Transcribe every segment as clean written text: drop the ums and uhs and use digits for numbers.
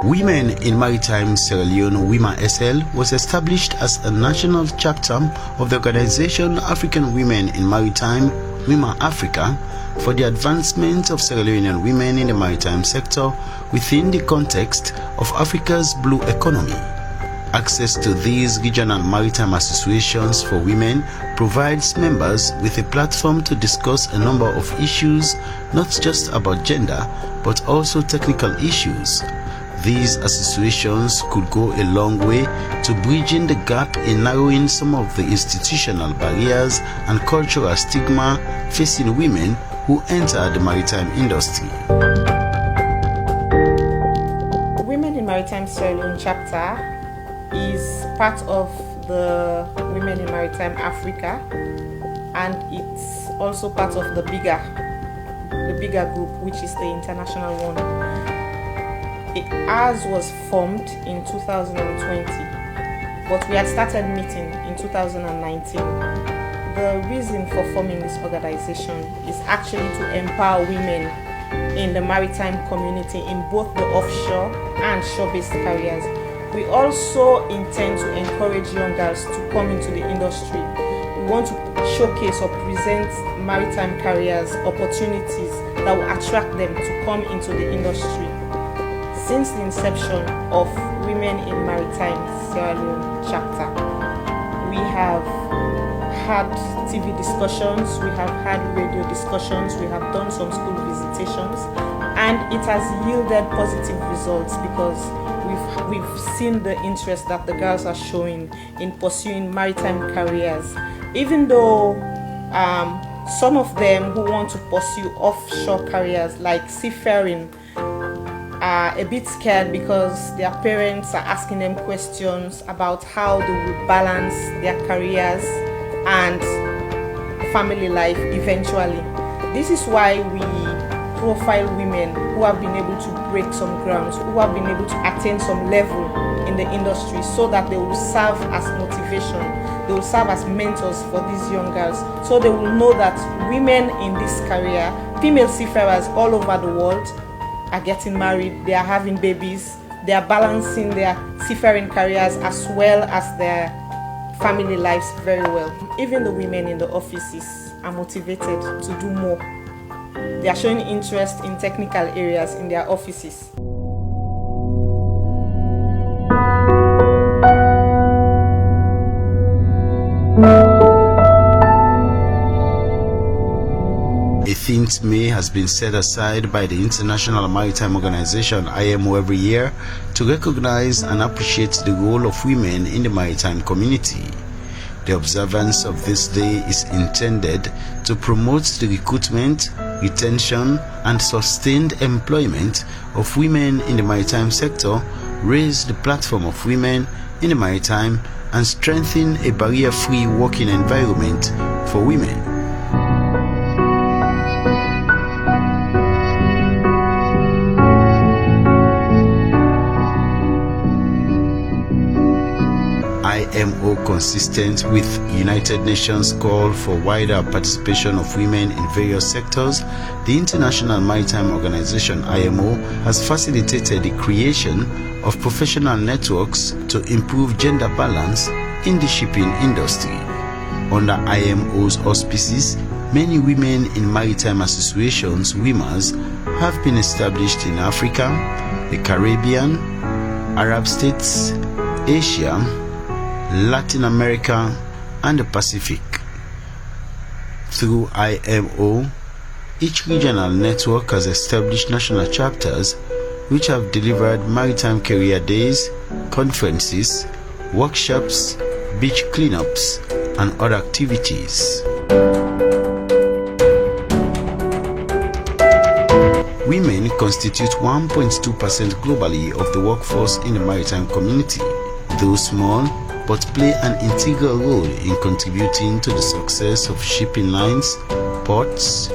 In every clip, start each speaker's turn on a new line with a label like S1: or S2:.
S1: Women in Maritime Sierra Leone WIMA SL was established as a national chapter of the organization African Women in Maritime WIMA Africa for the advancement of Sierra Leonean women in the maritime sector within the context of Africa's blue economy. Access to these regional maritime associations for women provides members with a platform to discuss a number of issues, not just about gender, but also technical issues. These associations could go a long way to bridging the gap in narrowing some of the institutional barriers and cultural stigma facing women who enter the maritime industry.
S2: Women in Maritime Sierra Leone chapter is part of the Women in Maritime Africa, and it's also part of the bigger group, which is the international one. Ours was formed in 2020, but we had started meeting in 2019. The reason for forming this organization is actually to empower women in the maritime community in both the offshore and shore-based careers. We also intend to encourage young girls to come into the industry. We want to showcase or present maritime careers, opportunities that will attract them to come into the industry. Since the inception of Women in Maritime Sierra Leone chapter, we have had TV discussions, we have had radio discussions, we have done some school visitations, and it has yielded positive results because we've seen the interest that the girls are showing in pursuing maritime careers. Even though some of them who want to pursue offshore careers like seafaring are a bit scared because their parents are asking them questions about how they will balance their careers and family life eventually. This is why we profile women who have been able to break some grounds, who have been able to attain some level in the industry, so that they will serve as motivation, they will serve as mentors for these young girls, so they will know that women in this career, female seafarers all over the world, are getting married, they are having babies, they are balancing their seafaring careers as well as their family lives very well. Even the women in the offices are motivated to do more. They are showing interest in technical areas in their offices.
S1: A themed May has been set aside by the International Maritime Organization IMO every year to recognize and appreciate the role of women in the maritime community. The observance of this day is intended to promote the recruitment, retention, and sustained employment of women in the maritime sector, raise the platform of women in the maritime, and strengthen a barrier-free working environment for women. IMO, consistent with United Nations call for wider participation of women in various sectors, the International Maritime Organization IMO has facilitated the creation of professional networks to improve gender balance in the shipping industry. Under IMO's auspices, many women in maritime associations, WIMAs, have been established in Africa, the Caribbean, Arab states, Asia, Latin America, and the Pacific. Through IMO, each regional network has established national chapters which have delivered maritime career days, conferences, workshops, beach cleanups, and other activities. Women constitute 1.2% globally of the workforce in the maritime community. Though small, but play an integral role in contributing to the success of shipping lines, ports,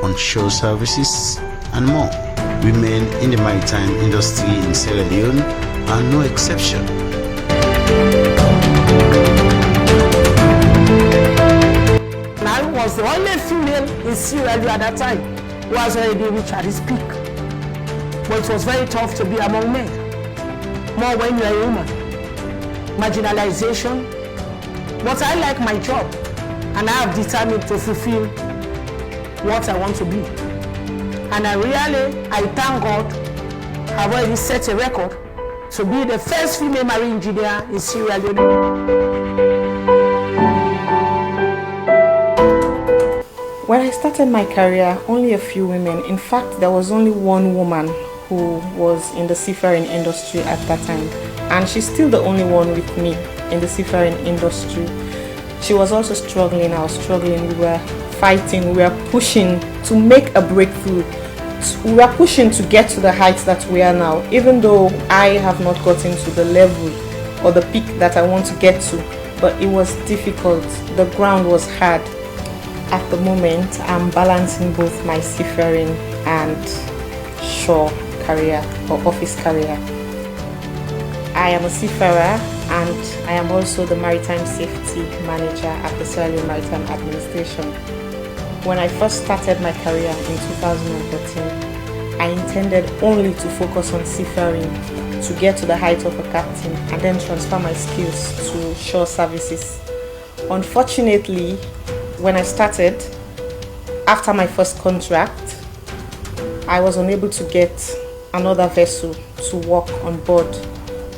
S1: onshore services, and more. Women in the maritime industry in Sierra Leone are no exception.
S3: I was the only female in Sierra Leone at that time who was already reached at his peak. But it was very tough to be among men. more when you're a woman. Marginalization. But I like my job, and I have determined to fulfill what I want to be. And I thank God, I've already set a record to be the first female marine engineer in Sierra Leone.
S2: When I started my career, only a few women. In fact, there was only one woman who was in the seafaring industry at that time, and she's still the only one with me in the seafaring industry. She was also struggling, I was struggling, we were fighting, we were pushing to make a breakthrough. We were pushing to get to the heights that we are now, even though I have not gotten to the level or the peak that I want to get to, but it was difficult, the ground was hard. At the moment, I'm balancing both my seafaring and shore career or office career. I am a seafarer and I am also the maritime safety manager at the Sierra Leone Maritime Administration. When I first started my career in 2013, I intended only to focus on seafaring to get to the height of a captain and then transfer my skills to shore services. Unfortunately, when I started, after my first contract, I was unable to get another vessel to work on board.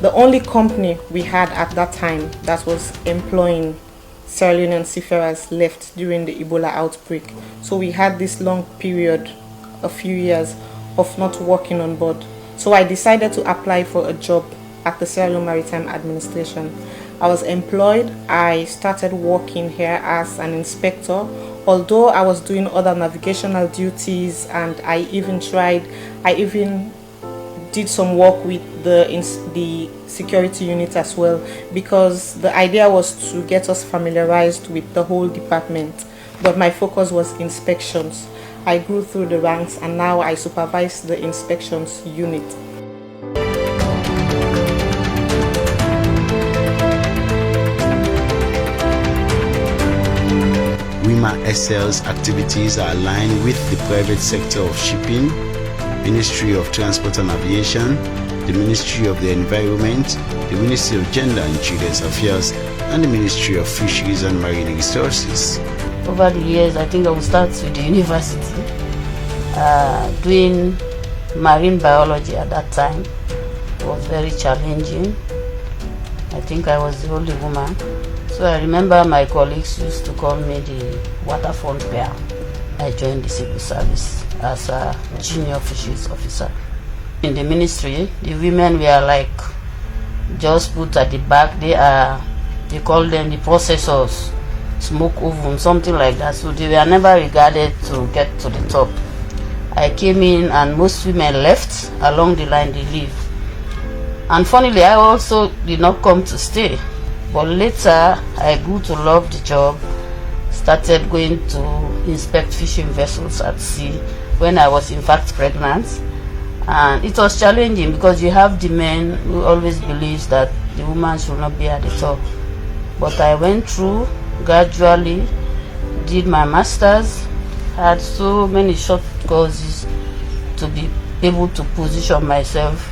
S2: The only company we had at that time that was employing Sierra Leonean seafarers left during the Ebola outbreak. So we had this long period, a few years, of not working on board. So I decided to apply for a job at the Sierra Leone Maritime Administration. I was employed. I started working here as an inspector, although I was doing other navigational duties, and I even did some work with the security unit as well, because the idea was to get us familiarized with the whole department, but my focus was inspections. I grew through the ranks and now I supervise the inspections unit.
S1: WIMA SL's activities are aligned with the private sector of shipping, Ministry of Transport and Aviation, the Ministry of the Environment, the Ministry of Gender and Children's Affairs, and the Ministry of Fisheries and Marine Resources.
S4: Over the years, I think I will start with the university, doing marine biology at that time. It was very challenging. I think I was the only woman. So I remember my colleagues used to call me the waterfront bear. I joined the civil service as a junior fisheries officer. In the ministry, the women were like just put at the back. They call them the processors, smoke oven, something like that. So they were never regarded to get to the top. I came in and most women left. Along the line they leave. And funnily, I also did not come to stay. But later, I grew to love the job, started going to inspect fishing vessels at sea when I was in fact pregnant. And it was challenging because you have the men who always believe that the woman should not be at the top. But I went through, gradually did my master's, had so many short courses to be able to position myself,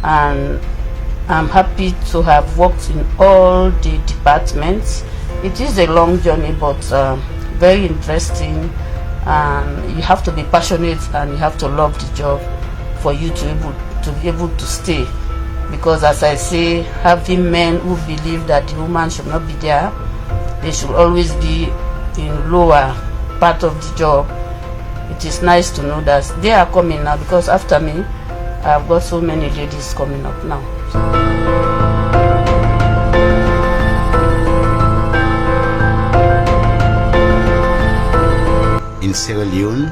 S4: and I'm happy to have worked in all the departments. It is a long journey, but very interesting, and you have to be passionate and you have to love the job for you to be able to stay. Because as I say, having men who believe that the woman should not be there, they should always be in lower part of the job. It is nice to know that they are coming now, because after me, I've got so many ladies coming up now.
S1: In Sierra Leone,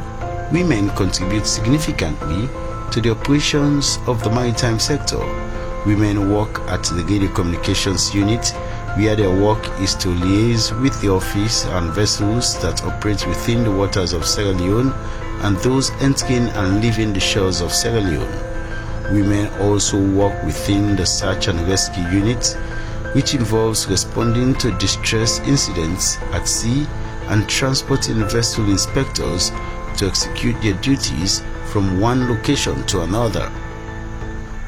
S1: women contribute significantly to the operations of the maritime sector. Women work at the radio communications unit, where their work is to liaise with the office and vessels that operate within the waters of Sierra Leone and those entering and leaving the shores of Sierra Leone. Women also work within the search and rescue unit, which involves responding to distress incidents at sea and transporting vessel inspectors to execute their duties from one location to another.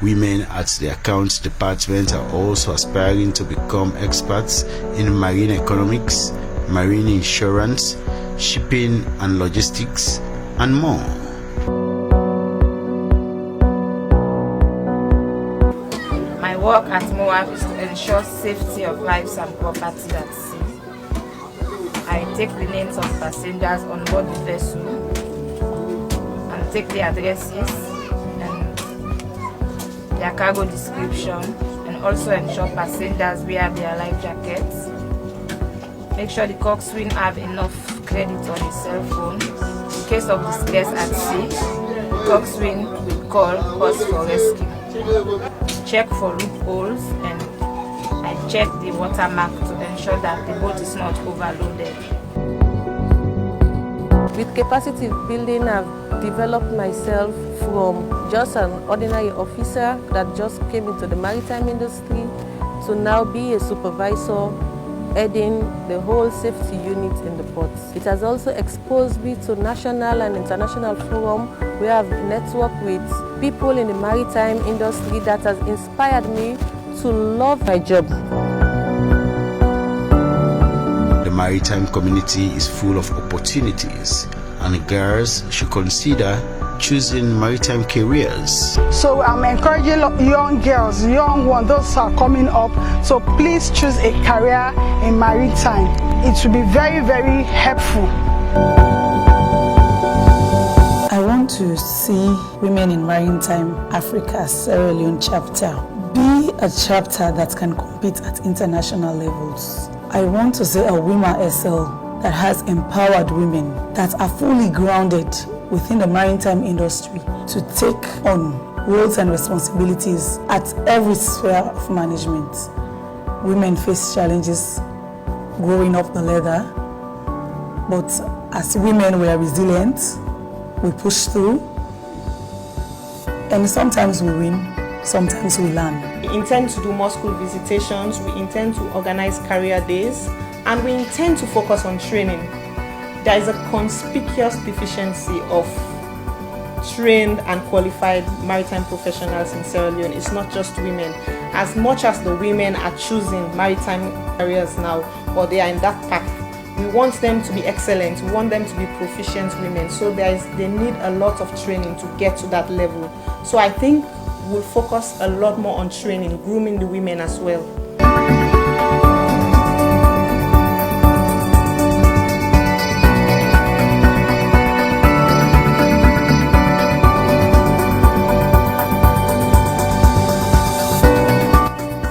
S1: Women at the accounts department are also aspiring to become experts in marine economics, marine insurance, shipping and logistics, and more.
S5: My work at MOAF is to ensure safety of lives and property at sea. I take the names of passengers on board the vessel and take their addresses and their cargo description, and also ensure passengers wear their life jackets. Make sure the coxswain have enough credit on his cell phone. In case of distress at sea, the coxswain will call us for rescue. Check for loopholes, and I check the watermark to ensure that the boat is not overloaded.
S6: With capacity building, I've developed myself from just an ordinary officer that just came into the maritime industry to now be a supervisor heading the whole safety unit in the ports. It has also exposed me to national and international forum where I've networked with people in the maritime industry that has inspired me to love my job.
S1: The maritime community is full of opportunities, and girls should consider choosing maritime careers.
S7: So I'm encouraging young girls, young ones, those are coming up, so please choose a career in maritime. It will be very, very helpful.
S8: I want to see Women in Maritime Africa Sierra Leone chapter be a chapter that can compete at international levels. I want to see a Women SL that has empowered women that are fully grounded within the maritime industry to take on roles and responsibilities at every sphere of management. Women face challenges growing up the ladder, but as women we are resilient, we push through, and sometimes we win, sometimes we learn.
S2: We intend to do more school visitations, we intend to organize career days, and we intend to focus on training. There is a conspicuous deficiency of trained and qualified maritime professionals in Sierra Leone. It's not just women. As much as the women are choosing maritime careers now, or they are in that path, we want them to be excellent, we want them to be proficient women. So they need a lot of training to get to that level. So I think we'll focus a lot more on training, grooming the women as well.